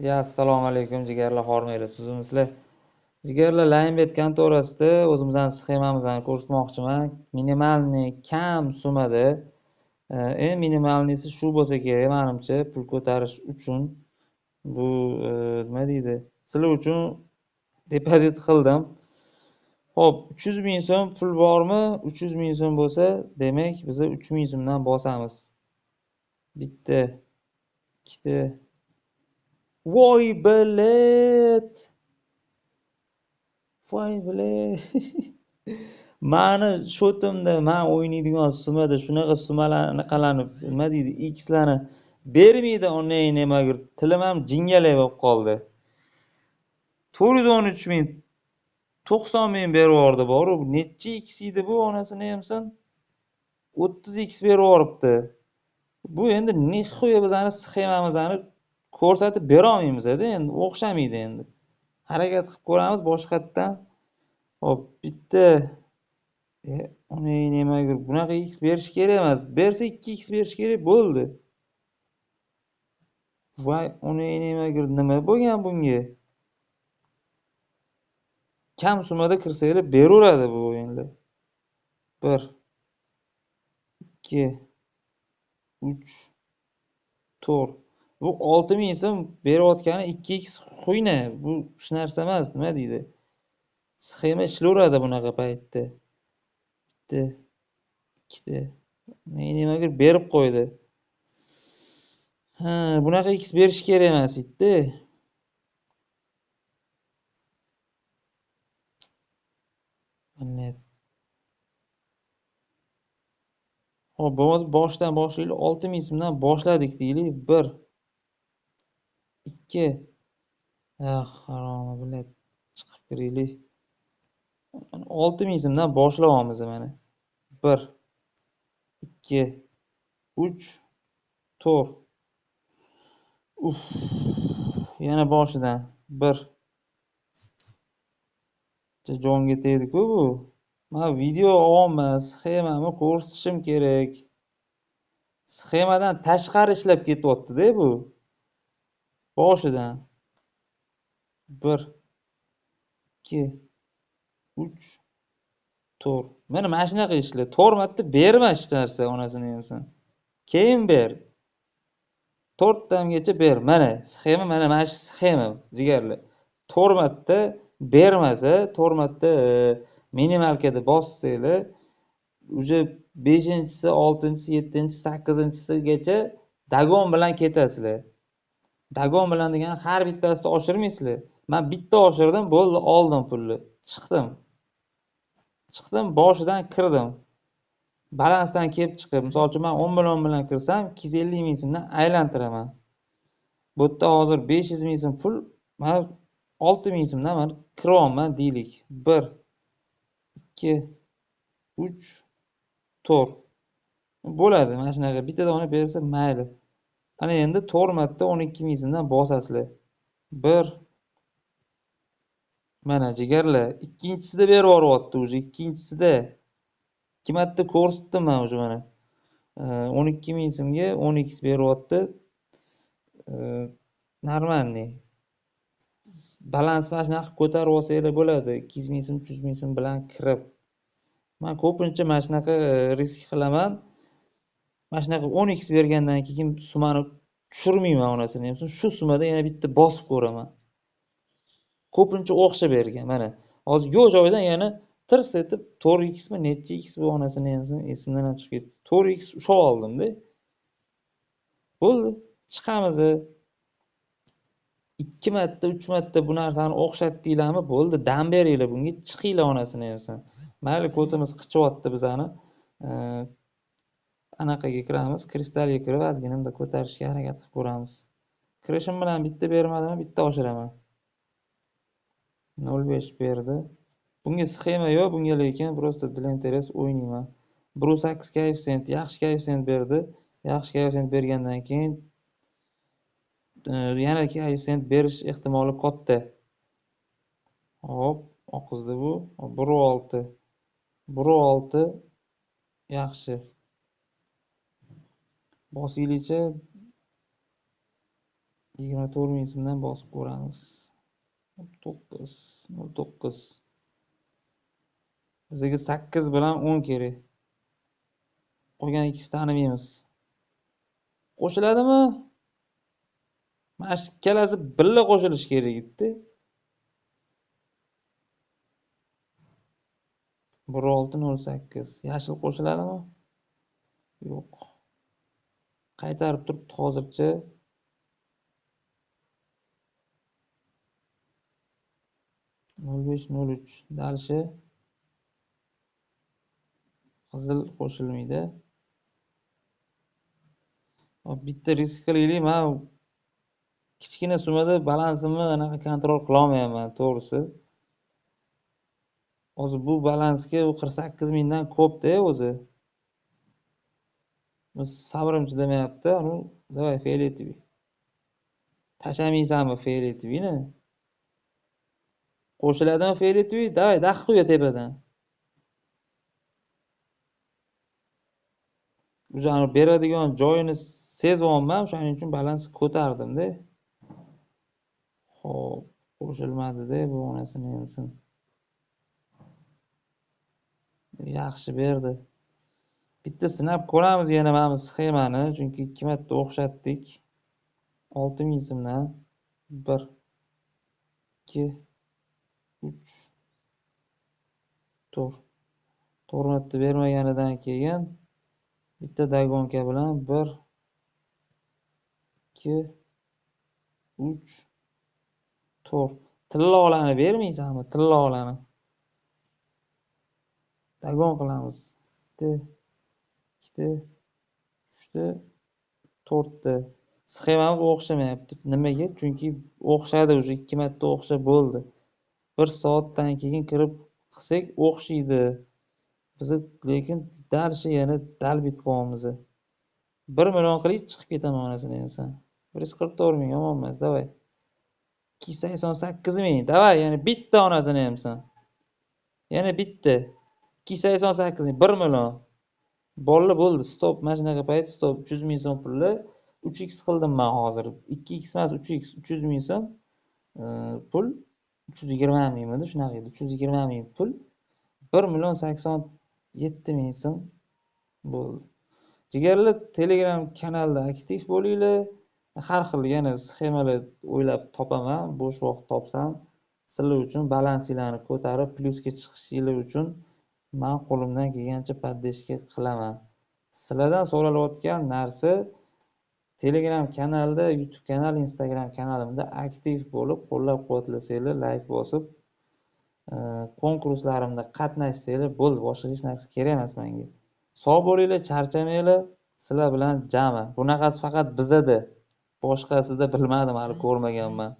Assalomu alaykum jigarlar, hormanglar, tuzimsizlar. Jigarlar, Laynbet kontorasida o'zimizning sxemamizni ko'rsatmoqchiman. Minimalniy kam summada, eng minimalniysi shu bo'lsa kerak menimcha, pul ko'tarish uchun. Bu nima deydi? Sizlar uchun depozit qildim. Xo'p, 300 ming so'm pul bormi? 300 ming so'm bo'lsa, demak biz 3 ming so'mdan bosamiz. Bitta, ikkita. Voy bilet! Voy bilet! Mani shotimda men o'ynaydigan summada shunaqa summalarni nima deydi, x'larni bermaydi, onay nimagur tilim ham jingalak bo'lib qoldi. 413 ming 90 ming berib yubordi boru. Nechi x edi bu, onasini yemsin? 30 x berib yuboribdi. Bu endi nihoya bizani sxemamizni ko'rsatib bera olmaymiz-da, endi o'xshamaydi endi. Harakat qilib ko'ramiz boshqatdan. Hop, bitta uni nimaga bunaqa x berish kerak emas. Bersa 2x berish kerak bo'ldi. Voy, uni nimaga nima bo'lgan bunga? Kam summada kirsanglar beraveradi bu o'yinlar. 1 2 3 4. Bu 6000 so'm berayotgani 2x xuyna. Bu hech narsa emas, nima deydi? Sxema ishlayveradi bunaqa paytda. Bitta, ikkita. Nimaga berib qo'ydi? Ha, bunaqa x berish kerak emas edi. Mana hop, bo'lmasa boshdan boshlaylik. 6000 so'mdan boshladik deylik. 1 2. Harom bilet chiqib kiraylik. 6000 so'mdan boshlayapmiz mana. 1 2 3 4. Uf. Yana boshidan 1. Jonga tegdi-ku bu. Men video olyapman, sxemani ko'rsatishim kerak. Sxemadan tashqari ishlab ketyapti-da bu. Boshidan 1 2 3 4. Mana shunaqa ishlar. 4 marta berma hech narsa, onasini yemsin. Keyin ber. 4 tamgacha ber. Mana sxema, mana shu sxema jigarlar. 4 marta bermasa, 4 marta minimalkada bossanglar, uje 5-chisi, 6-chisi, 7-chisi, 8-chisigacha dagon bilan ketasizlar. Dagon bilan degani har bittasida oshirmaysizlar. Men bitta oshirdim, bo'ldi, oldim pulni. Chiqdim, boshidan kirdim. Balansdan kelib chiqib, misol uchun men 10 million bilan kirsam, 250 ming so'mdan aylantiraman. Bu yerda hozir 500 ming so'm pul, men 6 ming so'mdan men kiryapman deylik. 1 2 3 4. Bo'ladi, mana shunaqa bitta dona bersa mayli. Ana endi 4 marta 12 ming so'mdan bosasizlar. 1. Mana jigarlar, ikkinchisida berib yuboryapti uje, ikkinchisida 2 marta ko'rsatdim men uje mana. 12 ming so'mga 10x beryapti. Normalniy. Balans mana shunaqa ko'tarib olsanglar bo'ladi. 200 ming so'm, 300 ming so'm bilan kirib. Men ko'pincha mana shunaqa risk qilaman. Mana shunaqa 10x bergandan keyin summani tushirmayman, onasini ham. Shu summada yana bitta bosib ko'raman. Ko'pincha o'xsha bergan. Mana hozir yo'q joyidan yana tirs etib 4x mi, necha x bu, onasini ham esimdan ham chiqib ketdi. 4x ushab oldim-da. Bo'ldi, chiqamiz. 2 marta, 3 marta bu narsani o'xshatdinglarmi, bo'ldi, dam beringlar bunga, chiqinglar, onasini yemsin. Mayli, ko'timiz qichiryapti bizani. Anaqaga kiramiz, kristalga kirib ozgina bunda ko'tarishga harakat qilib ko'ramiz. Kirishim bilan bitta bermadimi, bitta oshiraman. 0.5 berdi. Bunga sxema yo'q, bunga lekin просто для интерес o'ynayman. 1.8 koeffitsient, yaxshi koeffitsient berdi. Yaxshi koeffitsient bergandan keyin yana koeffitsient berish ehtimoli katta. Hop, oqizdi bu. 1.6. 1.6 yaxshi. Bosinglarcha 24 ming so'mdan bosib ko'ramiz. 9 09. Bizga 8 bilan 10 kerak. Qolgan ikkisi tanimaymiz. Qo'shiladimi? Mana shu ikkalasi birga qo'shilishi kerak edi. 1608. Yashil qo'shiladimi? Yo'q. Qaytarib turibdi hozircha. 0503. Dalishi qizil qo'shilmaydi. Bitta risk qilaylik. Men kichkina summada balansimni anaqa kontrol qila olmayapman, to'g'risi. Hozir bu balansga 48 mingdan ko'pda o'zi. Sabrim chidamayapti. Давай фиолетовый. Tashamaysanmi fioletoviyni? Qo'shiladimi fioletovий? Давай, daq qo'ya tepadan. O'shani beradigan joyini sezyapman, o'shaning uchun balans ko'tardim-da. Xo'p, qo'shilmadi-da bu onasini emsin. Yaxshi berdi. Bitta sinab ko'ramiz yana mana sxemani, chunki ikki marta o'xshatdik. 6000 so'mdan 1 2 3 4. Tormatni bermaganidan keyin bitta dagonka bilan 1 2 3 4. Tillolani bermaysanmi? Tillolani. Dagon qilamiz. 1 2 3 4. Sxemamiz o'xshamayapti. Nimaga? Chunki o'xshadi, o'sha ikki marta o'xshab bo'ldi. 1 soatdan keyin kirib qilsak o'xshaydi. Biz lekin darshi yana dalbit qilyapmiz. 1 million qilib chiqib ketaman onasini emsan. 144 ming yomon emas, davay. 288 ming, davay, yana bitta onasini emsan. Yana bitta. 288 ming, 1 million. Bo'ldi, bo'ldi, stop. Mana shunaqa payt stop. 300 ming so'm pulni 3x qildim men hozir. 2x emas, 3x, 300 ming so'm pul. 320 mingmi? Shunaqa edi. 320 ming pul. 1 million 87 ming so'm bo'ldi. Jigarlar, Telegram kanalda aktiv bo'linglar. Har xil yana sxemalar o'ylab topaman. Bo'sh vaqt topsam, sizlar uchun balansinglarni ko'tarib plyusga chiqishinglar uchun men qo'limdan kelgancha poddержка qilaman. Sizlardan so'ralayotgan narsa Telegram kanalda, YouTube kanal, Instagram kanalimda aktiv bo'lib, qo'llab-quvvatlasanglar, like bosib, konkurslarimda qatnashsanglar bo'ldi. Boshqa hech narsa kerak emas menga. Sog' bo'linglar, charchamanglar. Sizlar bilan jami. Bunaqasi faqat bizada. Boshqasida bilmadim, hali ko'rmaganman.